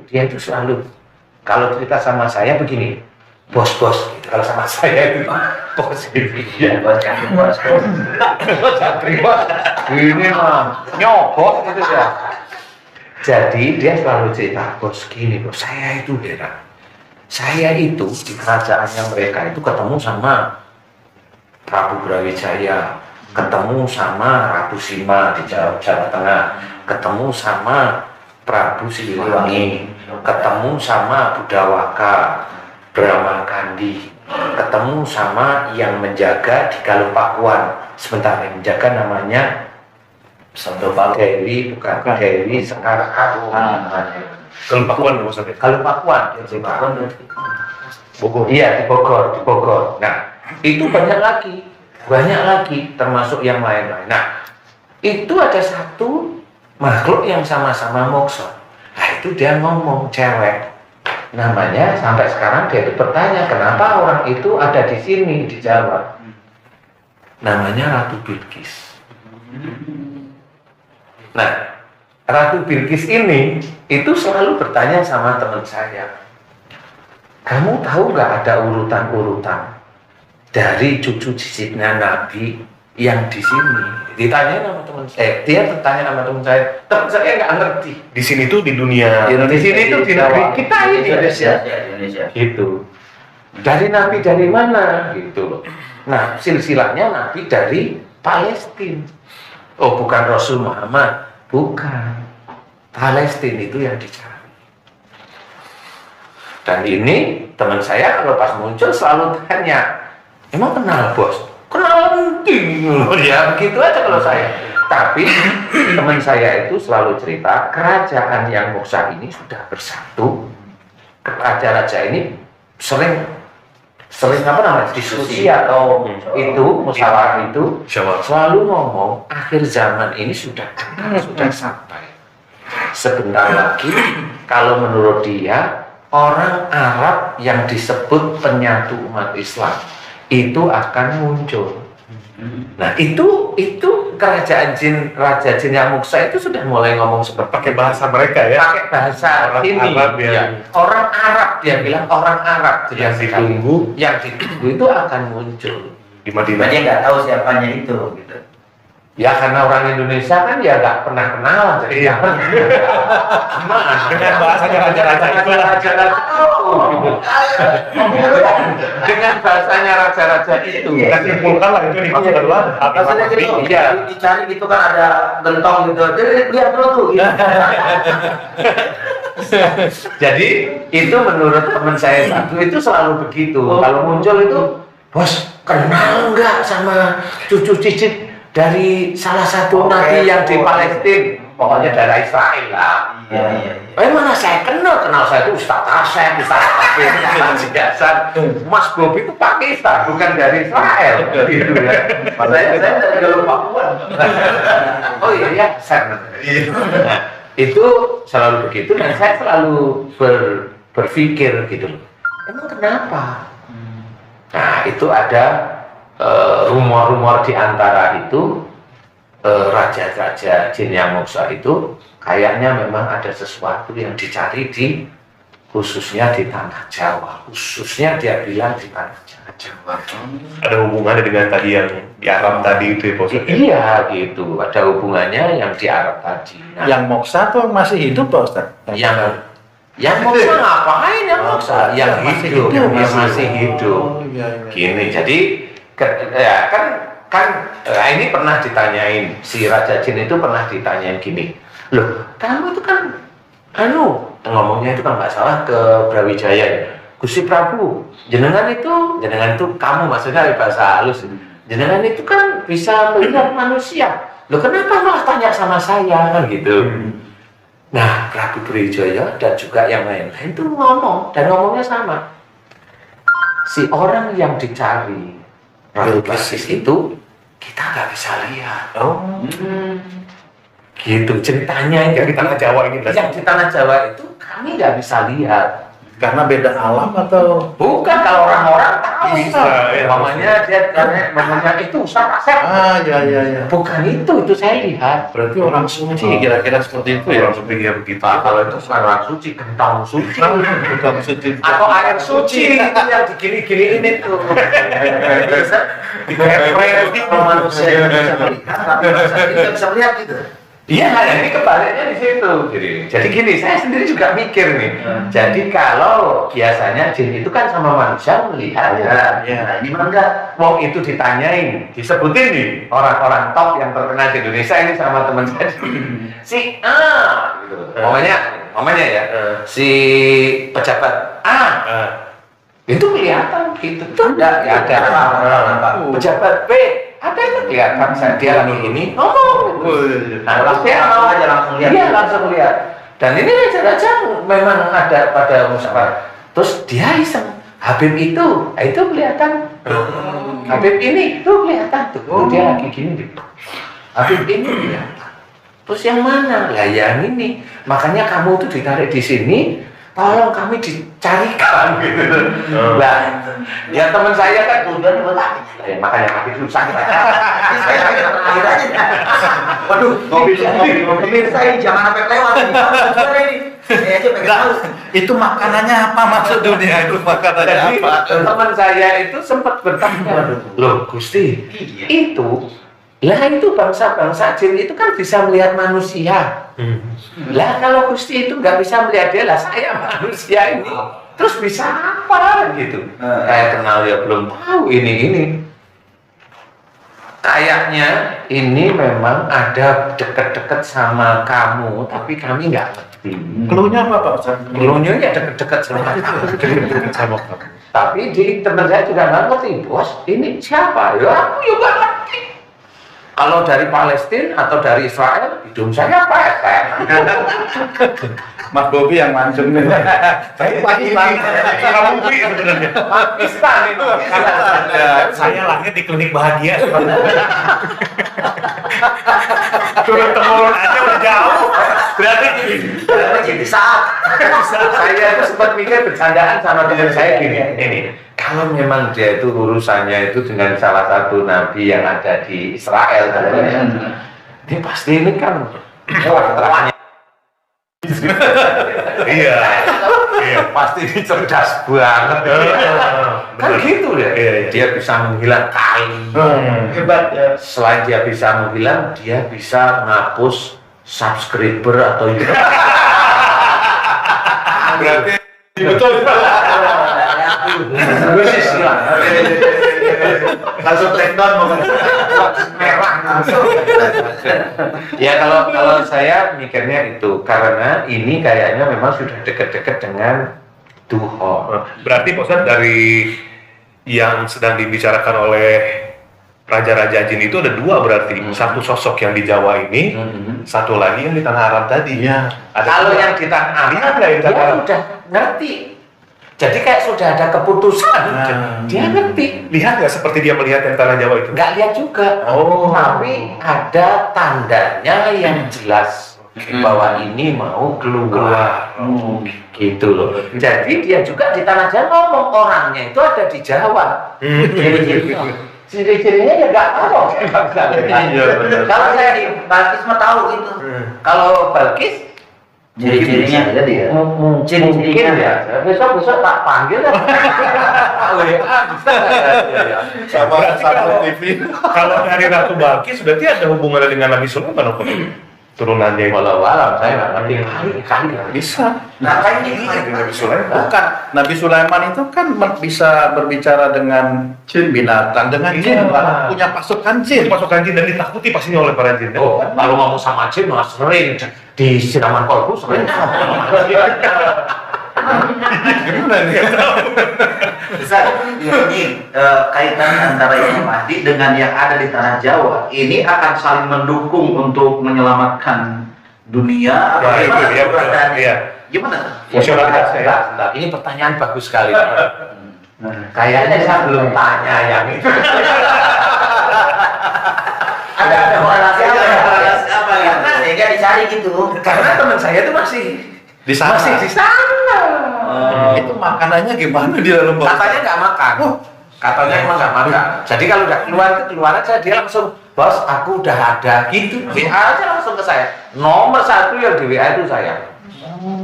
dia itu selalu kalau cerita sama saya begini, bos-bos gitu. Kalau sama saya itu bos gitu. Ya, bos. Ini mah nyogok gitu ya. Jadi dia selalu cerita, bos gini, bos saya itu heran. Saya itu di kerajaannya mereka itu ketemu sama Prabu Brawijaya, ketemu sama Ratu Sima di Jawa Tengah, ketemu sama Prabu Siliwangi, ketemu sama Budawaka, Bramakandi, ketemu sama yang menjaga di Galupakuan. Sebentar, yang menjaga namanya Dewi, bukan Dewi Sekar Agung namanya. Galupakuan maksudnya? Galupakuan, Bogor. Iya, di Bogor. Nah, itu banyak lagi, termasuk yang lain-lain. Nah, itu ada satu makhluk yang sama-sama moksa. Nah, itu dia ngomong, cewek. Namanya sampai sekarang dia itu bertanya, kenapa orang itu ada di sini di Jawa? Namanya Ratu Bilqis. Nah, Ratu Bilqis ini itu selalu bertanya sama teman saya, kamu tahu nggak ada urutan-urutan dari cucu cicitnya Nabi yang di sini? Ditanya sama teman saya, dia bertanya sama teman saya nggak ngerti. Di sini tuh di dunia. Di sini tuh di negeri kita ini Indonesia. Gitu. Dari Nabi dari mana? Gitu loh. Nah, silsilahnya Nabi dari Palestina. Oh, bukan Rasul Muhammad, bukan. Palestina itu yang dicari. Dan ini teman saya kalau pas muncul selalu tanya, emang kenal bos? Kenal nanti. Ya begitu aja kalau saya. Tapi teman saya itu selalu cerita kerajaan yang moksa ini sudah bersatu. Raja-raja ini sering apa namanya diskusi atau itu musyawarah itu selalu ngomong akhir zaman ini sudah sampai. Sebentar lagi kalau menurut dia orang Arab yang disebut penyatu umat Islam itu akan muncul. Nah itu kerajaan jin, raja jin yang muksa itu sudah mulai ngomong seperti Pakai bahasa mereka ya. pakai bahasa Orang ini Arab ya. Orang Arab, dia bilang orang Arab yang ditunggu itu akan muncul. di Madinah. Dia nggak tahu siapanya itu gitu. Ya karena orang Indonesia kan ya nggak pernah kenalan, jadi Iya. gimana? Dengan bahasanya raja-raja itu lah. Raja-raja itu, gitu. Dengan bahasanya raja-raja itu. Kita simpulkan lah itu dimaksud adalah Maksudnya gitu, Iya. dicari gitu kan ada gentong gitu. Jadi lihat dulu tuh. Gitu. Jadi itu menurut teman saya satu itu selalu begitu. Kalau muncul itu, bos kenal nggak sama cucu cicit dari salah satu nabi yang di Palestina? Pokoknya dari Israel lah. Iya. Mana saya kenal saya itu Ustaz Asep, Ustaz Afif, Ustaz Hasan, Mas Bobi itu Pakistan, bukan dari Israel, gitu ya. Saya dari Galupakuan. Oh iya, saya. Nah, itu selalu begitu dan saya selalu berpikir gitu loh. Emang kenapa? Nah, itu ada rumor-rumor di antara itu raja-raja jin yang moksa itu kayaknya memang ada sesuatu yang dicari khususnya di tanah Jawa, khususnya dia bilang di tanah Jawa. ada hubungannya dengan tadi yang di Arab tadi itu ya Bos? Iya gitu, ada hubungannya yang di Arab tadi. Nah, Yang moksa tuh masih hidup Pak Ustaz? yang moksa ngapain yang moksa? Yang hidup, yang masih hidup. Oh, iya. Gini, jadi ini pernah ditanyain, si Raja Jin itu pernah ditanyain gini, loh kamu itu kan ngomongnya itu kan nggak salah ke Brawijaya ya, Gusti Prabu jenengan itu kamu maksudnya bahasa halus, jenengan itu kan bisa melihat manusia, loh kenapa malah tanya sama saya kan gitu. Nah Prabu Brawijaya dan juga yang lain-lain itu ngomongnya sama, si orang yang dicari Ratu Bilqis itu kita nggak bisa lihat. Gitu ceritanya itu. Yang di tanah Jawa ini Yang di tanah Jawa itu kami nggak bisa lihat. Karena beda alam atau? Bukan, kalau orang-orang tahu. Bisa, ya. Mamanya dia namanya itu Ustaz Asep. Ya. Bukan itu saya lihat. Berarti orang suci kira-kira seperti itu ya? Orang seperti ya begitu. Pak, kalau itu bukan orang suci, kentang suci. Bukan suci. Atau air suci itu yang digini-giniin itu. Kalau manusia yang bisa melihat, tapi manusia ini nggak bisa melihat gitu. Iya, jadi kebaliknya di situ. Jadi gini, saya sendiri juga mikir nih. Jadi kalau biasanya jin itu kan sama manusia melihat. Ya, ini mah enggak. Wong itu ditanyain, disebutin nih orang-orang top yang terkenal di Indonesia ini sama teman saya. Si A, gitu. Mamanya ya, si pejabat A. Itu kelihatan gitu. Tuh enggak ada. Pejabat B, ada itu kelihatan dia lagi ini ngomong. Nah, langsung lihat. Iya, langsung lihat. Dan ini raja-raja memang ada pada musyawarah. Terus dia iseng, Habib itu, nah itu kelihatan. Habib ini, itu kelihatan tuh. Dia lagi gini deh. Habib ini kelihatan. Terus yang mana? Lah yang ini. Makanya kamu tuh ditarik di sini. Tolong kami dicarikan gitu. Lah, ya teman saya kan tujuan buat apa? Makanya kaki susah. Waduh, pemirsa ini jangan sampai lewat. Gimana ini? Saya aja pengen tahu. Itu makanannya apa maksud dunia itu makanannya Jadi apa? teman saya itu sempat bertanya, loh Gusti, itu bangsa-bangsa jin itu kan bisa melihat manusia. Lah kalau Gusti itu nggak bisa melihat dia, lah saya manusia ini terus bisa apa gitu? Saya kenal ya belum tahu ini. Kayaknya ini memang ada deket-deket sama kamu, tapi kami nggak ngerti. Keluhnya apa Pak Ustaz? Keluhnya ya deket-deket sama kamu. Tapi di teman saya juga nggak ngerti, bos. Ini siapa? Ya aku juga ngerti. Kalau dari Palestina atau dari Israel, hidung saya pesek. Mas Bobi yang mancung nih. Saya Pakistan sebenarnya. Pakistan itu. Saya lahir di klinik bahagia. Turun temurun aja udah jauh. Berarti Jadi saat Saya itu sempat mikir bercandaan sama teman saya gini. Ini kalau memang dia itu urusannya itu dengan salah satu nabi yang ada di Israel, ini pasti ini kan terangnya. iya. Pasti ini cerdas banget. Kan gitu ya. Dia bisa menghilang kain. hebat ya. Selain dia bisa menghilang, dia bisa menghapus subscriber atau Berarti betul. Langsung take down mau merah langsung. Ya kalau saya mikirnya itu karena ini kayaknya memang sudah dekat-dekat dengan Tuhan. Berarti Pak Ustadz dari yang sedang dibicarakan oleh Raja-Raja Jin itu ada dua berarti. Satu sosok yang di Jawa ini, satu lagi yang di Tanah Arab tadi. Iya. Kalau yang di Tanah Arab, Lihat nggak yang dia Tanah Arab? udah ngerti. Jadi kayak sudah ada keputusan. Dia ngerti. Lihat nggak seperti dia melihat yang Tanah Jawa itu? Nggak lihat juga. Tapi ada tandanya yang jelas bahwa ini mau keluar. Gitu loh. Jadi dia juga di Tanah Jawa ngomong orangnya itu ada di Jawa. Ciri-cirinya ya nggak tahu. Iya, benar. Kalau saya di Balkis mah tahu gitu. kalau Balkis Ciri-cirinya ada dia. mungkin ya. Besok tak panggil lah. WA bisa nggak ya? Sama Berarti satu TV. Kalau dari Ratu Balkis berarti ada hubungannya dengan Nabi Sulaiman apa? Turunannya itu. Kalau alam saya nggak ngerti kali. Bisa. Nah, kayak ini Nabi Sulaiman. Bukan, Nabi Sulaiman itu kan bisa berbicara dengan jin binatang, dengan jin, Iya. punya pasukan jin. Pasukan jin dan ditakuti pastinya oleh para jin. Oh, kalau ngomong sama Jin mas sering di siraman kolbu sering. Gimana nih? bisa ini kaitan antara Imam Mahdi dengan yang ada di tanah Jawa ini akan saling mendukung untuk menyelamatkan dunia. Ya, itu dia, betul. Keadaannya? Iya. Gimana? Fungsionalitasnya ya. Bentar. Ini pertanyaan bagus sekali. Kayaknya saya belum tanya yang itu. Ada korelasi apa ya? Sehingga dicari gitu. Karena teman saya itu masih Di sana. Masih di sana. Itu makanannya gimana di dalam Pak? Katanya nggak makan. Katanya emang nggak makan. Jadi kalau udah keluar aja dia langsung, bos aku udah ada gitu. WA aja langsung ke saya. Nomor 1 yang di WA itu saya.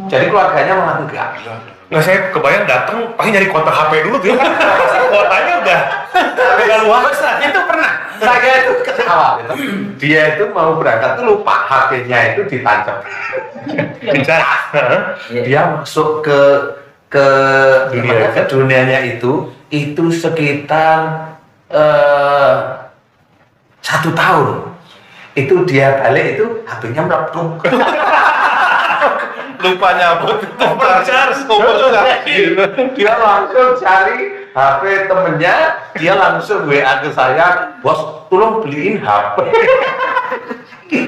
Jadi keluarganya malah enggak. Nah, saya kebayang datang pasti nyari kontak HP dulu tuh ya. Kuotanya udah luas. Itu pernah. Saya itu ketawa gitu. Dia itu mau berangkat tuh lupa HP-nya itu ditancap. Bisa. Dia masuk ke Dunia ke dunianya itu sekitar 1 tahun. Itu dia balik itu HP-nya melepuh. Lupa nyabut Dia langsung cari HP temennya, dia langsung WA ke saya, bos tolong beliin HP.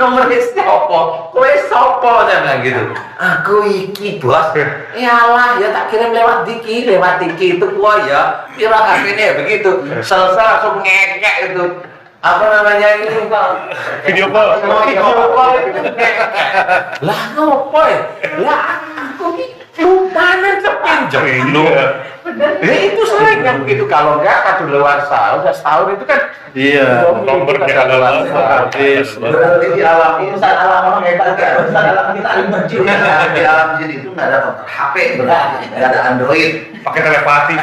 Nomornya sopo, kowe sopo, saya bilang gitu. Aku iki bos, yalah ya tak kirim lewat Diki itu gua ya, kira HP-nya ya begitu. Selesai langsung ngekek itu. Apa namanya ini Pak? Video call. Lah ngopo ya? Lah aku ini lumayan kepinjem lu. Ya itu sering kan begitu, kalau enggak kadaluarsa udah setahun itu kan. Iya. Nomornya kadaluarsa. Berarti di alam urusan alam orang hebat ya. Urusan alam kita ribet juga. Di alam jin itu nggak ada kontak HP berarti, nggak ada Android. Pakai telepati.